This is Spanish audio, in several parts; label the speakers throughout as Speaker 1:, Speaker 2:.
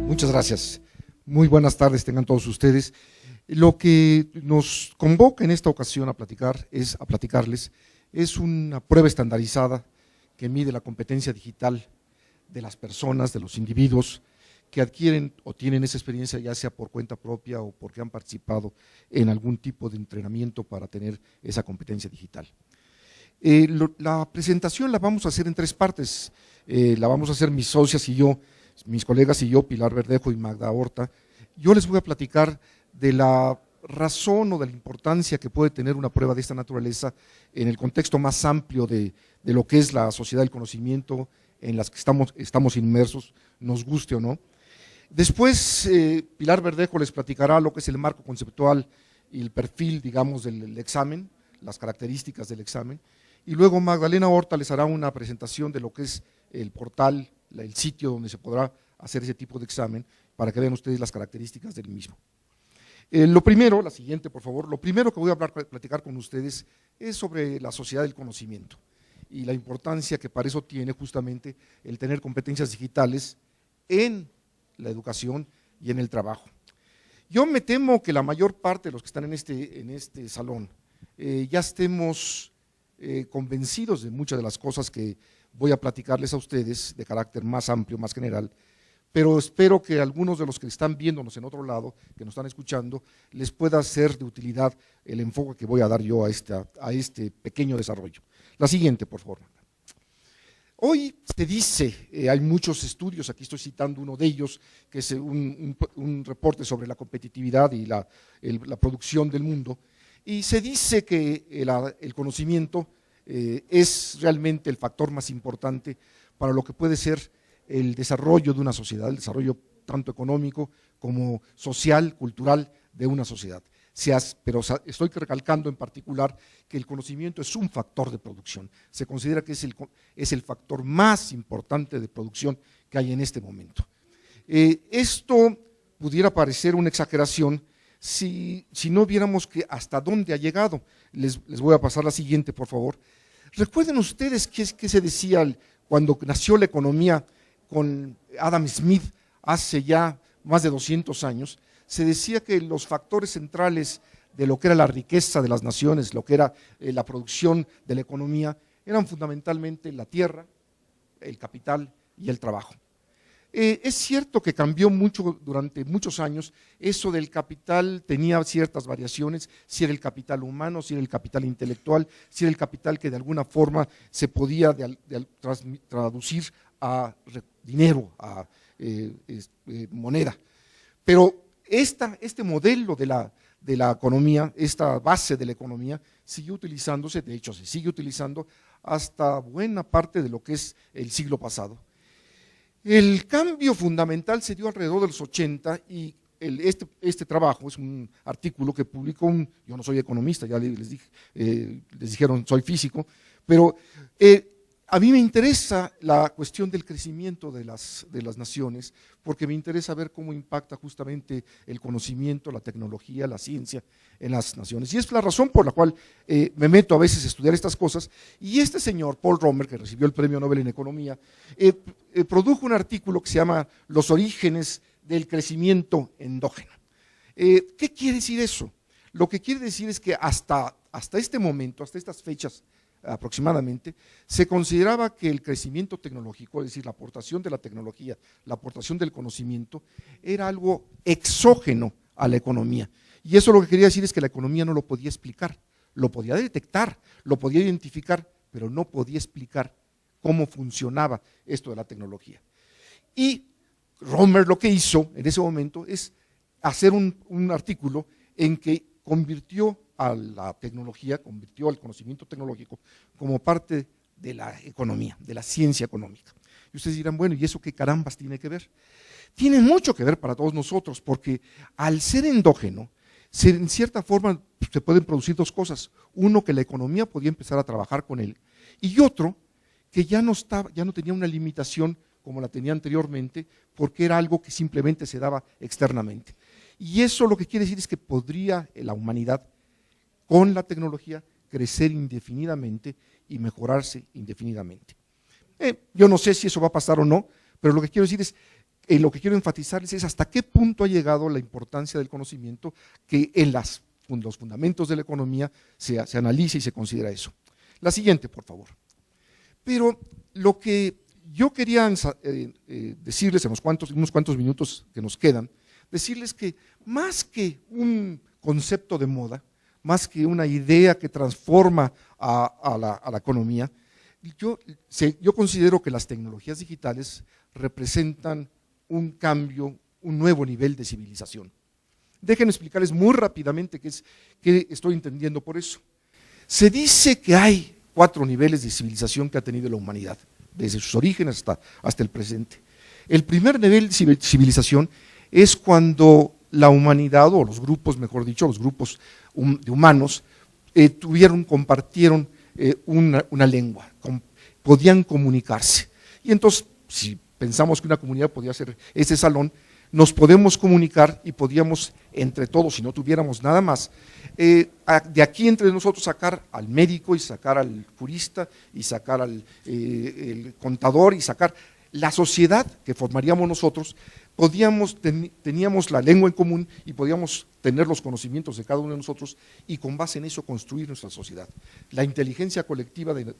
Speaker 1: Muchas gracias. Muy buenas tardes tengan todos ustedes. Lo que nos convoca en esta ocasión a platicarles, es una prueba estandarizada que mide la competencia digital de las personas, de los individuos que adquieren o tienen esa experiencia, ya sea por cuenta propia o porque han participado en algún tipo de entrenamiento para tener esa competencia digital. La presentación la vamos a hacer en 3 partes. La vamos a hacer mis socias y yo, mis colegas y yo, Pilar Verdejo y Magda Horta. Yo les voy a platicar de la razón o de la importancia que puede tener una prueba de esta naturaleza en el contexto más amplio de lo que es la sociedad del conocimiento en las que estamos inmersos, nos guste o no. Después, Pilar Verdejo les platicará lo que es el marco conceptual y el perfil, digamos, del examen, las características del examen, y luego Magdalena Horta les hará una presentación de lo que es el portal, el sitio donde se podrá hacer ese tipo de examen, para que vean ustedes las características del mismo. Lo primero, la siguiente por favor, lo primero que voy a platicar con ustedes es sobre la sociedad del conocimiento y la importancia que para eso tiene justamente el tener competencias digitales en la educación y en el trabajo. Yo me temo que la mayor parte de los que están en este salón ya estemos convencidos de muchas de las cosas que voy a platicarles a ustedes de carácter más amplio, más general, pero espero que algunos de los que están viéndonos en otro lado, que nos están escuchando, les pueda ser de utilidad el enfoque que voy a dar yo a este pequeño desarrollo. La siguiente, por favor. Hoy se dice, hay muchos estudios, aquí estoy citando uno de ellos, que es un reporte sobre la competitividad y la producción del mundo, y se dice que el conocimiento es realmente el factor más importante para lo que puede ser el desarrollo de una sociedad, el desarrollo tanto económico como social, cultural de una sociedad. Pero estoy recalcando en particular que el conocimiento es un factor de producción, se considera que es el factor más importante de producción que hay en este momento. Esto pudiera parecer una exageración si no viéramos que hasta dónde ha llegado. Les voy a pasar la siguiente, por favor. Recuerden ustedes qué se decía cuando nació la economía con Adam Smith hace ya más de 200 años, se decía que los factores centrales de lo que era la riqueza de las naciones, lo que era la producción de la economía, eran fundamentalmente la tierra, el capital y el trabajo. Es cierto que cambió mucho durante muchos años, eso del capital tenía ciertas variaciones, si era el capital humano, si era el capital intelectual, si era el capital que de alguna forma se podía traducir a dinero, a moneda. Pero este modelo de la economía, esta base de la economía, siguió utilizándose, de hecho se sigue utilizando hasta buena parte de lo que es el siglo pasado. El cambio fundamental se dio alrededor de los 80 y este trabajo es un artículo que publicó yo no soy economista, ya les dijeron soy físico, pero a mí me interesa la cuestión del crecimiento de las naciones, porque me interesa ver cómo impacta justamente el conocimiento, la tecnología, la ciencia en las naciones. Y es la razón por la cual me meto a veces a estudiar estas cosas. Y este señor, Paul Romer, que recibió el Premio Nobel en Economía, produjo un artículo que se llama Los orígenes del crecimiento endógeno. ¿Qué quiere decir eso? Lo que quiere decir es que hasta este momento, hasta estas fechas aproximadamente, se consideraba que el crecimiento tecnológico, es decir, la aportación de la tecnología, la aportación del conocimiento, era algo exógeno a la economía. Y eso lo que quería decir es que la economía no lo podía explicar, lo podía detectar, lo podía identificar, pero no podía explicar cómo funcionaba esto de la tecnología. Y Romer lo que hizo en ese momento es hacer un artículo en que convirtió a la tecnología, convirtió al conocimiento tecnológico como parte de la economía, de la ciencia económica. Y ustedes dirán, bueno, ¿y eso qué carambas tiene que ver? Tiene mucho que ver para todos nosotros, porque al ser endógeno, en cierta forma se pueden producir 2 cosas. Uno, que la economía podía empezar a trabajar con él, y otro, que ya no tenía una limitación como la tenía anteriormente, porque era algo que simplemente se daba externamente. Y eso lo que quiere decir es que podría la humanidad, con la tecnología, crecer indefinidamente y mejorarse indefinidamente. Yo no sé si eso va a pasar o no, pero lo que quiero decir es lo que quiero enfatizarles es hasta qué punto ha llegado la importancia del conocimiento, que en los fundamentos de la economía se analiza y se considera eso. La siguiente, por favor. Pero lo que yo quería decirles en unos cuantos minutos que nos quedan, decirles que más que un concepto de moda, más que una idea que transforma a la economía, yo considero que las tecnologías digitales representan un cambio, un nuevo nivel de civilización. Déjenme explicarles muy rápidamente qué estoy entendiendo por eso. Se dice que hay 4 niveles de civilización que ha tenido la humanidad, desde sus orígenes hasta el presente. El primer nivel de civilización es cuando la humanidad, o los grupos, mejor dicho, los grupos de humanos, compartieron una lengua, podían comunicarse. Y entonces, si pensamos que una comunidad podía ser ese salón, nos podemos comunicar y podíamos entre todos, si no tuviéramos nada más, de aquí entre nosotros sacar al médico y sacar al jurista y sacar al el contador y sacar la sociedad que formaríamos nosotros. Teníamos la lengua en común y podíamos tener los conocimientos de cada uno de nosotros y con base en eso construir nuestra sociedad. La inteligencia colectiva de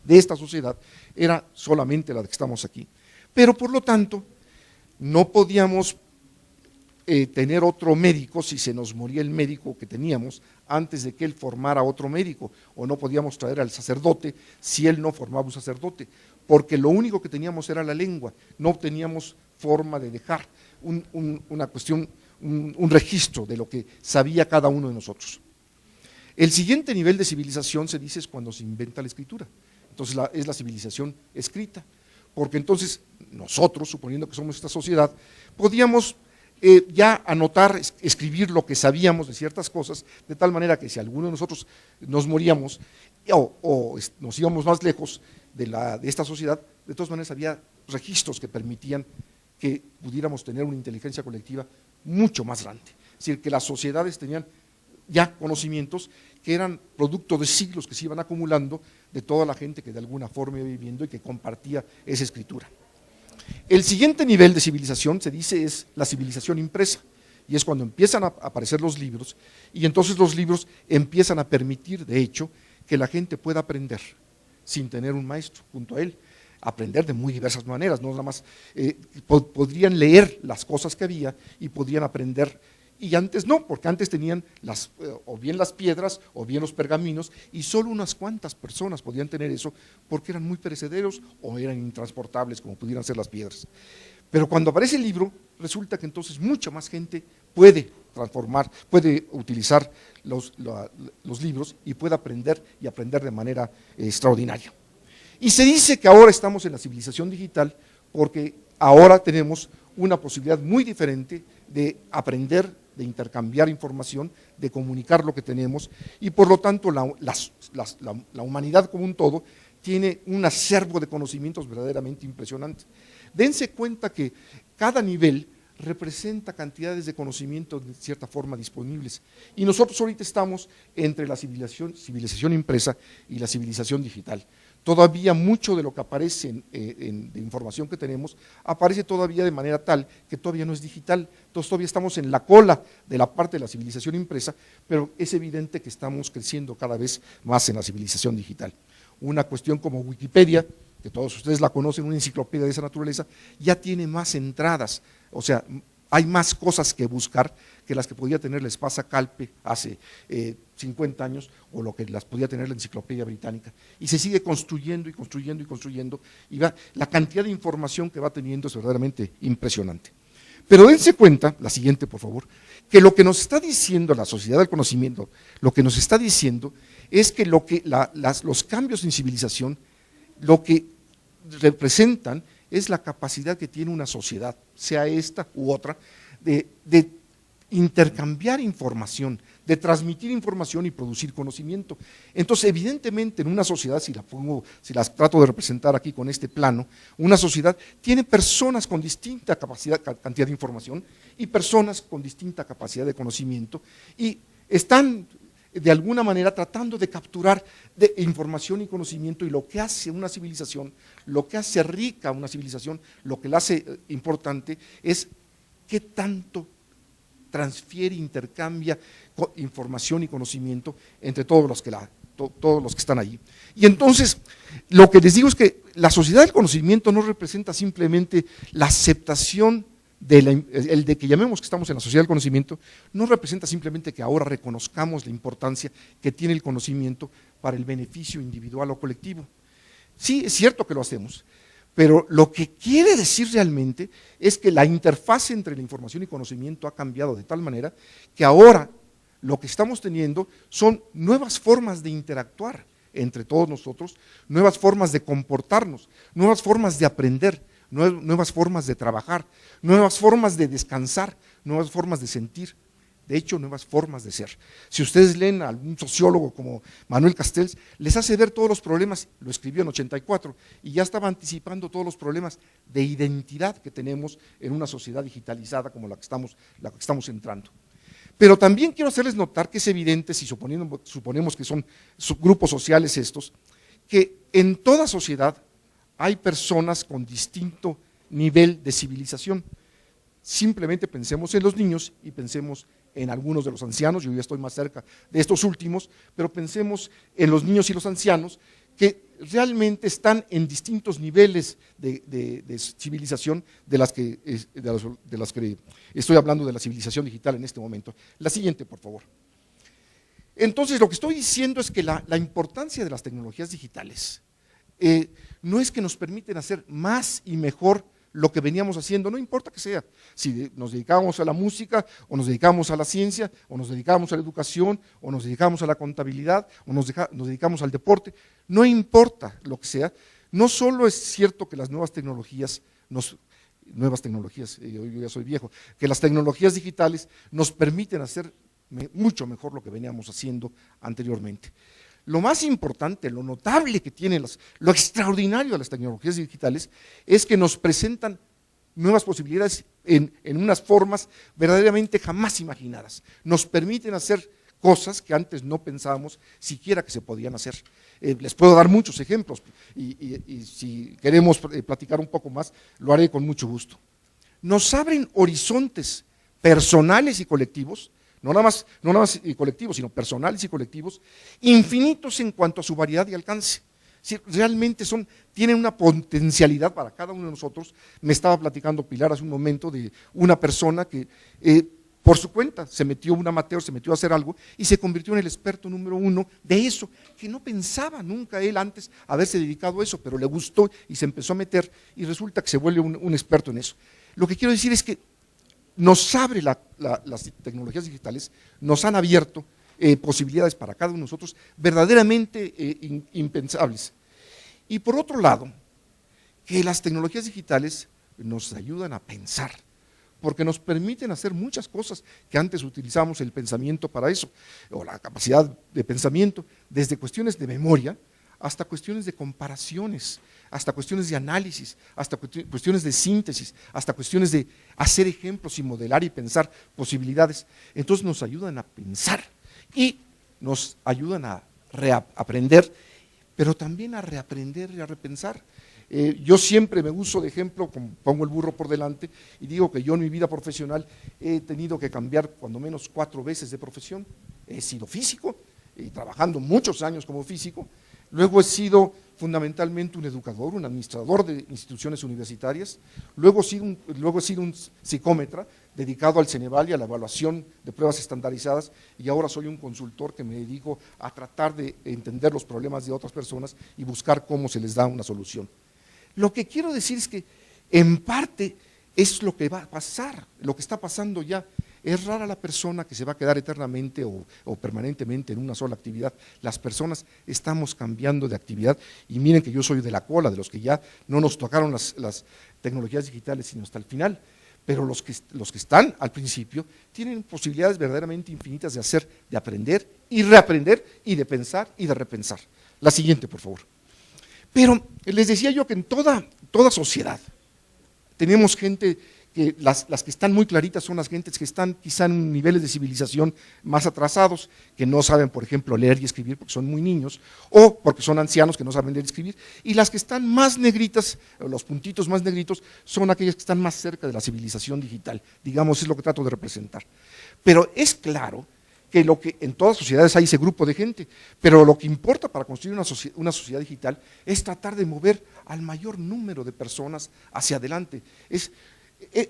Speaker 1: esta sociedad era solamente la de que estamos aquí. Pero por lo tanto, no podíamos tener otro médico si se nos moría el médico que teníamos antes de que él formara otro médico, o no podíamos traer al sacerdote si él no formaba un sacerdote, porque lo único que teníamos era la lengua, no teníamos forma de dejar una cuestión, un registro de lo que sabía cada uno de nosotros. El siguiente nivel de civilización se dice es cuando se inventa la escritura, entonces es la civilización escrita, porque entonces nosotros, suponiendo que somos esta sociedad, podíamos ya anotar, escribir lo que sabíamos de ciertas cosas, de tal manera que si alguno de nosotros nos moríamos o nos íbamos más lejos de esta sociedad, de todas maneras había registros que permitían que pudiéramos tener una inteligencia colectiva mucho más grande. Es decir, que las sociedades tenían ya conocimientos que eran producto de siglos que se iban acumulando de toda la gente que de alguna forma iba viviendo y que compartía esa escritura. El siguiente nivel de civilización, se dice, es la civilización impresa, y es cuando empiezan a aparecer los libros, y entonces los libros empiezan a permitir, de hecho, que la gente pueda aprender sin tener un maestro junto a él, aprender de muy diversas maneras, no nada más, podrían leer las cosas que había y podrían aprender. Y antes no, porque antes tenían o bien las piedras o bien los pergaminos, y solo unas cuantas personas podían tener eso porque eran muy perecederos o eran intransportables como pudieran ser las piedras. Pero cuando aparece el libro, resulta que entonces mucha más gente puede puede utilizar los libros y puede aprender y aprender de manera extraordinaria. Y se dice que ahora estamos en la civilización digital porque ahora tenemos una posibilidad muy diferente de aprender, de intercambiar información, de comunicar lo que tenemos, y por lo tanto la humanidad como un todo tiene un acervo de conocimientos verdaderamente impresionante. Dense cuenta que cada nivel representa cantidades de conocimiento de cierta forma disponibles, y nosotros ahorita estamos entre la civilización impresa y la civilización digital. Todavía mucho de lo que aparece de información que tenemos, aparece todavía de manera tal que todavía no es digital, entonces todavía estamos en la cola de la parte de la civilización impresa, pero es evidente que estamos creciendo cada vez más en la civilización digital. Una cuestión como Wikipedia, que todos ustedes la conocen, una enciclopedia de esa naturaleza, ya tiene más entradas, o sea, hay más cosas que buscar que las que podía tener la Espasa Calpe hace 50 años, o lo que las podía tener la Enciclopedia Británica, y se sigue construyendo y construyendo y construyendo, y la cantidad de información que va teniendo es verdaderamente impresionante. Pero dense cuenta, la siguiente por favor, que lo que nos está diciendo la sociedad del conocimiento, lo que nos está diciendo es que los cambios en civilización, lo que representan es la capacidad que tiene una sociedad, sea esta u otra, de intercambiar información, de transmitir información y producir conocimiento. Entonces, evidentemente, en una sociedad, si las trato de representar aquí con este plano, una sociedad tiene personas con distinta cantidad de información y personas con distinta capacidad de conocimiento, y están de alguna manera tratando de capturar de información y conocimiento, y lo que hace una civilización, lo que hace rica una civilización, lo que la hace importante es qué tanto transfiere, intercambia información y conocimiento entre todos los que están allí. Y entonces, lo que les digo es que la sociedad del conocimiento no representa simplemente la aceptación el de que llamemos que estamos en la sociedad del conocimiento, no representa simplemente que ahora reconozcamos la importancia que tiene el conocimiento para el beneficio individual o colectivo. Sí, es cierto que lo hacemos, pero lo que quiere decir realmente es que la interfaz entre la información y conocimiento ha cambiado de tal manera que ahora lo que estamos teniendo son nuevas formas de interactuar entre todos nosotros, nuevas formas de comportarnos, nuevas formas de aprender, nuevas formas de trabajar, nuevas formas de descansar, nuevas formas de sentir, de hecho, nuevas formas de ser. Si ustedes leen a algún sociólogo como Manuel Castells, les hace ver todos los problemas, lo escribió en 84, y ya estaba anticipando todos los problemas de identidad que tenemos en una sociedad digitalizada como la que estamos entrando. Pero también quiero hacerles notar que es evidente, si suponemos que son grupos sociales estos, que en toda sociedad hay personas con distinto nivel de civilización. Simplemente pensemos en los niños y pensemos en algunos de los ancianos, yo ya estoy más cerca de estos últimos, pero pensemos en los niños y los ancianos que realmente están en distintos niveles de civilización de las que estoy hablando, de la civilización digital en este momento. La siguiente, por favor. Entonces, lo que estoy diciendo es que la importancia de las tecnologías digitales no es que nos permiten hacer más y mejor lo que veníamos haciendo, no importa que sea, si nos dedicamos a la música, o nos dedicamos a la ciencia, o nos dedicamos a la educación, o nos dedicamos a la contabilidad, o nos dedicamos al deporte, no importa lo que sea. No solo es cierto que las nuevas tecnologías, yo ya soy viejo, que las tecnologías digitales nos permiten hacer mucho mejor lo que veníamos haciendo anteriormente. Lo más importante, lo notable que tienen, lo extraordinario de las tecnologías digitales es que nos presentan nuevas posibilidades en unas formas verdaderamente jamás imaginadas. Nos permiten hacer cosas que antes no pensábamos siquiera que se podían hacer. Les puedo dar muchos ejemplos y si queremos platicar un poco más, lo haré con mucho gusto. Nos abren horizontes personales y colectivos, no nada más colectivos, sino personales y colectivos, infinitos en cuanto a su variedad y alcance. Si realmente tienen una potencialidad para cada uno de nosotros. Me estaba platicando Pilar hace un momento de una persona que por su cuenta un amateur se metió a hacer algo y se convirtió en el experto número 1 de eso, que no pensaba nunca él antes haberse dedicado a eso, pero le gustó y se empezó a meter y resulta que se vuelve un experto en eso. Lo que quiero decir es que nos abre las tecnologías digitales, nos han abierto posibilidades para cada uno de nosotros verdaderamente impensables. Y por otro lado, que las tecnologías digitales nos ayudan a pensar, porque nos permiten hacer muchas cosas que antes utilizábamos el pensamiento para eso, o la capacidad de pensamiento, desde cuestiones de memoria hasta cuestiones de comparaciones, hasta cuestiones de análisis, hasta cuestiones de síntesis, hasta cuestiones de hacer ejemplos y modelar y pensar posibilidades. Entonces nos ayudan a pensar y nos ayudan a reaprender, pero también a reaprender y a repensar. Yo siempre me uso de ejemplo, pongo el burro por delante y digo que yo en mi vida profesional he tenido que cambiar cuando menos 4 veces de profesión. He sido físico, trabajando muchos años como físico. Luego he sido fundamentalmente un educador, un administrador de instituciones universitarias. Luego he sido un psicómetra dedicado al Ceneval y a la evaluación de pruebas estandarizadas, y ahora soy un consultor que me dedico a tratar de entender los problemas de otras personas y buscar cómo se les da una solución. Lo que quiero decir es que en parte es lo que va a pasar, lo que está pasando ya. Es rara la persona que se va a quedar eternamente o permanentemente en una sola actividad. Las personas estamos cambiando de actividad, y miren que yo soy de la cola, de los que ya no nos tocaron las tecnologías digitales sino hasta el final, pero los que están al principio tienen posibilidades verdaderamente infinitas de hacer, de aprender y reaprender y de pensar y de repensar. La siguiente, por favor. Pero les decía yo que en toda sociedad tenemos gente que las que están muy claritas son las gentes que están quizá en niveles de civilización más atrasados, que no saben, por ejemplo, leer y escribir porque son muy niños, o porque son ancianos que no saben leer y escribir, y las que están más negritas, los puntitos más negritos, son aquellas que están más cerca de la civilización digital, digamos, es lo que trato de representar. Pero es claro que en todas sociedades hay ese grupo de gente, pero lo que importa para construir una sociedad digital es tratar de mover al mayor número de personas hacia adelante.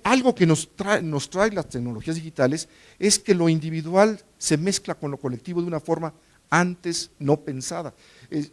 Speaker 1: Algo que nos trae las tecnologías digitales es que lo individual se mezcla con lo colectivo de una forma antes no pensada.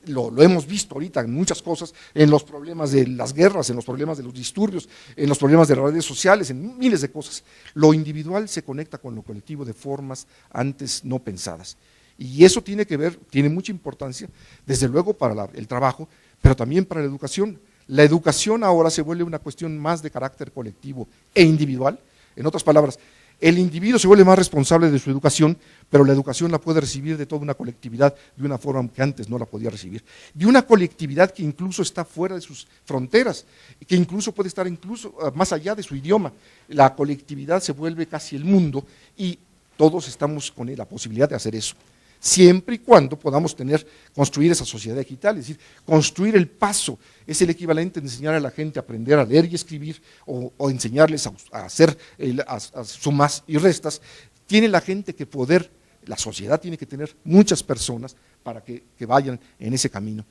Speaker 1: Lo hemos visto ahorita en muchas cosas, en los problemas de las guerras, en los problemas de los disturbios, en los problemas de las redes sociales, en miles de cosas. Lo individual se conecta con lo colectivo de formas antes no pensadas. Y eso tiene mucha importancia, desde luego para el trabajo, pero también para la educación. La educación ahora se vuelve una cuestión más de carácter colectivo e individual. En otras palabras, el individuo se vuelve más responsable de su educación, pero la educación la puede recibir de toda una colectividad de una forma que antes no la podía recibir. De una colectividad que incluso está fuera de sus fronteras, que incluso puede estar más allá de su idioma. La colectividad se vuelve casi el mundo y todos estamos con la posibilidad de hacer eso, siempre y cuando podamos construir esa sociedad digital, es decir, construir el paso, es el equivalente de enseñar a la gente a aprender a leer y escribir o enseñarles a hacer sumas y restas. Tiene la gente que la sociedad tiene que tener muchas personas para que vayan en ese camino,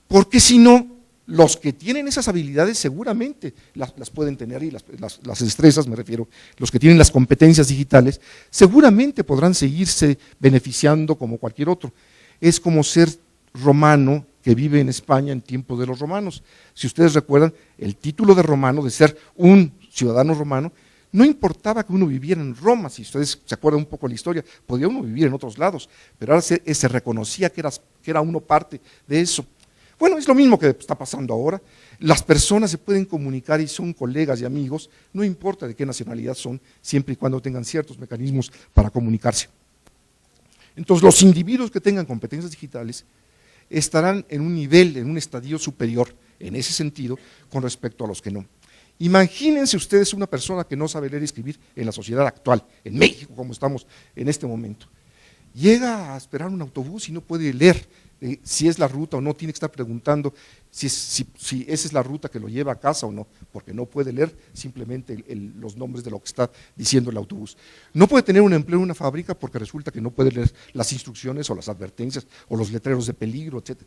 Speaker 1: porque si no, los que tienen esas habilidades seguramente las pueden tener, y las destrezas, me refiero, los que tienen las competencias digitales, seguramente podrán seguirse beneficiando como cualquier otro. Es como ser romano que vive en España en tiempos de los romanos. Si ustedes recuerdan, el título de romano, de ser un ciudadano romano, no importaba que uno viviera en Roma. Si ustedes se acuerdan un poco de la historia, podía uno vivir en otros lados, pero ahora se reconocía que era uno parte de eso. Bueno, es lo mismo que está pasando ahora. Las personas se pueden comunicar y son colegas y amigos, no importa de qué nacionalidad son, siempre y cuando tengan ciertos mecanismos para comunicarse. Entonces, los individuos que tengan competencias digitales estarán en un nivel, en un estadio superior, en ese sentido, con respecto a los que no. Imagínense ustedes una persona que no sabe leer y escribir en la sociedad actual, en México, como estamos en este momento. Llega a esperar un autobús y no puede leer si es la ruta o no, tiene que estar preguntando si esa es la ruta que lo lleva a casa o no, porque no puede leer simplemente los nombres de lo que está diciendo el autobús. No puede tener un empleo en una fábrica porque resulta que no puede leer las instrucciones o las advertencias o los letreros de peligro, etc.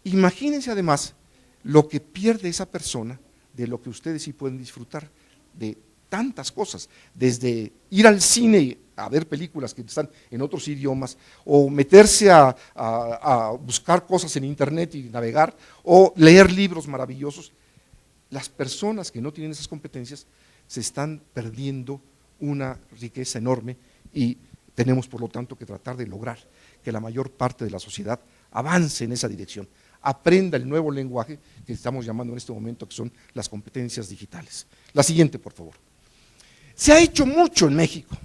Speaker 1: Imagínense además lo que pierde esa persona de lo que ustedes sí pueden disfrutar, de tantas cosas, desde ir al cine a ver películas que están en otros idiomas, o meterse a buscar cosas en internet y navegar, o leer libros maravillosos. Las personas que no tienen esas competencias se están perdiendo una riqueza enorme y tenemos por lo tanto que tratar de lograr que la mayor parte de la sociedad avance en esa dirección, aprenda el nuevo lenguaje que estamos llamando en este momento, que son las competencias digitales. La siguiente, por favor. Se ha hecho mucho en México,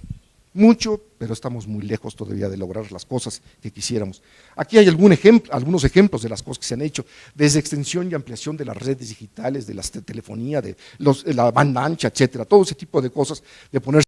Speaker 1: mucho, pero estamos muy lejos todavía de lograr las cosas que quisiéramos. Aquí hay algunos ejemplos de las cosas que se han hecho, desde extensión y ampliación de las redes digitales, de la telefonía, de la banda ancha, etcétera, todo ese tipo de cosas, de poner